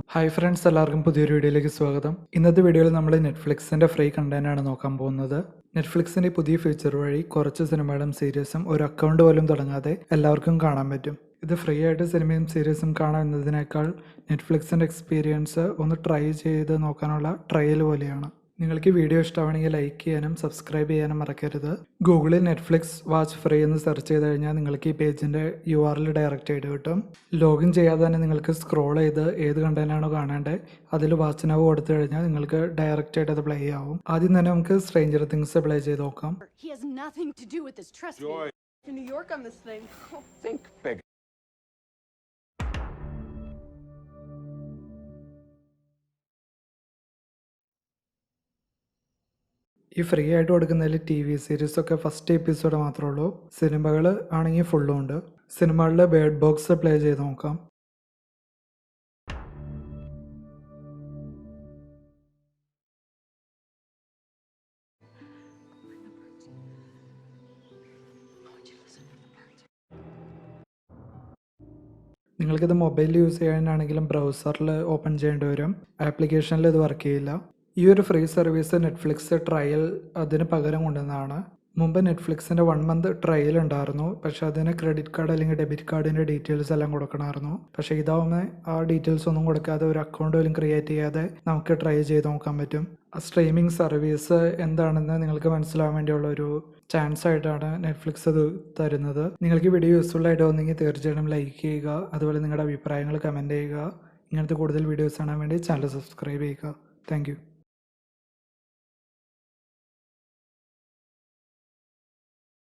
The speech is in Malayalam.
ഹായ് ഫ്രണ്ട്സ്, എല്ലാവർക്കും പുതിയൊരു വീഡിയോയിലേക്ക് സ്വാഗതം. ഇന്നത്തെ വീഡിയോയിൽ നമ്മൾ നെറ്റ്ഫ്ലിക്സിൻ്റെ ഫ്രീ കണ്ടന്റാണ് നോക്കാൻ പോകുന്നത്. നെറ്റ്ഫ്ലിക്സിൻ്റെ പുതിയ ഫീച്ചർ വഴി കുറച്ച് സിനിമകളും സീരീസും ഒരു അക്കൗണ്ട് പോലും തുടങ്ങാതെ എല്ലാവർക്കും കാണാൻ പറ്റും. ഇത് ഫ്രീ ആയിട്ട് സിനിമയും സീരീസും കാണാം എന്നതിനേക്കാൾ നെറ്റ്ഫ്ലിക്സിൻ്റെ എക്സ്പീരിയൻസ് ഒന്ന് ട്രൈ ചെയ്ത് നോക്കാനുള്ള ട്രയൽ പോലെയാണ്. നിങ്ങൾക്ക് ഈ വീഡിയോ ഇഷ്ടമാണെങ്കിൽ ലൈക്ക് ചെയ്യാനും സബ്സ്ക്രൈബ് ചെയ്യാനും മറക്കരുത്. ഗൂഗിളിൽ നെറ്റ്ഫ്ലിക്സ് വാച്ച് ഫ്രീ എന്ന് സെർച്ച് ചെയ്ത് കഴിഞ്ഞാൽ നിങ്ങൾക്ക് ഈ പേജിൻ്റെ URL ഡയറക്റ്റ് ആയിട്ട് കിട്ടും. ലോഗിൻ ചെയ്യാതെ തന്നെ നിങ്ങൾക്ക് സ്ക്രോൾ ചെയ്ത് ഏത് കണ്ടന്റാണോ കാണേണ്ടത് അതിൽ വാച്ച് നൗ കൊടുത്തു കഴിഞ്ഞാൽ നിങ്ങൾക്ക് ഡയറക്റ്റ് ആയിട്ട് അത് പ്ലേ ആവും. ആദ്യം തന്നെ നമുക്ക് സ്ട്രേഞ്ചർ തിങ്സ് പ്ലേ ചെയ്ത് നോക്കാം. ഈ ഫ്രീ ആയിട്ട് കൊടുക്കുന്നതിൽ TV സീരീസൊക്കെ ഫസ്റ്റ് എപ്പിസോഡ് മാത്രമേ ഉള്ളൂ. സിനിമകൾ ആണെങ്കിൽ ഫുള്ളും ഉണ്ട്. സിനിമകളുടെ ബേർഡ് ബോക്സ് പ്ലേ ചെയ്ത് നോക്കാം. നിങ്ങൾക്കിത് മൊബൈലിൽ യൂസ് ചെയ്യാനാണെങ്കിലും ബ്രൗസറിൽ ഓപ്പൺ ചെയ്യേണ്ടി വരും. ആപ്ലിക്കേഷനിൽ ഇത് വർക്ക് ചെയ്യില്ല. ഈ ഒരു ഫ്രീ സർവീസ് നെറ്റ്ഫ്ലിക്സ് ട്രയൽ അതിന് പകരം കൊണ്ടുവന്നതാണ്. മുമ്പ് നെറ്റ്ഫ്ലിക്സിൻ്റെ 1 മന്ത് ട്രയൽ ഉണ്ടായിരുന്നു. പക്ഷെ അതിന് ക്രെഡിറ്റ് കാർഡ് അല്ലെങ്കിൽ ഡെബിറ്റ് കാർഡിൻ്റെ ഡീറ്റെയിൽസ് എല്ലാം കൊടുക്കണമായിരുന്നു. പക്ഷേ ഇതാവുമ്പോൾ ആ ഡീറ്റെയിൽസ് ഒന്നും കൊടുക്കാതെ ഒരു അക്കൗണ്ട് പോലും ക്രിയേറ്റ് ചെയ്യാതെ നമുക്ക് ട്രൈ ചെയ്ത് നോക്കാൻ പറ്റും. ആ സ്ട്രീമിംഗ് സർവീസ് എന്താണെന്ന് നിങ്ങൾക്ക് മനസ്സിലാവാൻ വേണ്ടിയുള്ള ഒരു ചാൻസ് ആയിട്ടാണ് നെറ്റ്ഫ്ലിക്സ് ഇത് തരുന്നത്. നിങ്ങൾക്ക് വീഡിയോ യൂസ്ഫുൾ ആയിട്ട് വന്നെങ്കിൽ തീർച്ചയായിട്ടും ലൈക്ക് ചെയ്യുക. അതുപോലെ നിങ്ങളുടെ അഭിപ്രായങ്ങൾ കമൻറ്റ് ചെയ്യുക. ഇങ്ങനത്തെ കൂടുതൽ വീഡിയോസ് കാണാൻ വേണ്ടി ചാനൽ സബ്സ്ക്രൈബ് ചെയ്യുക. Thank you.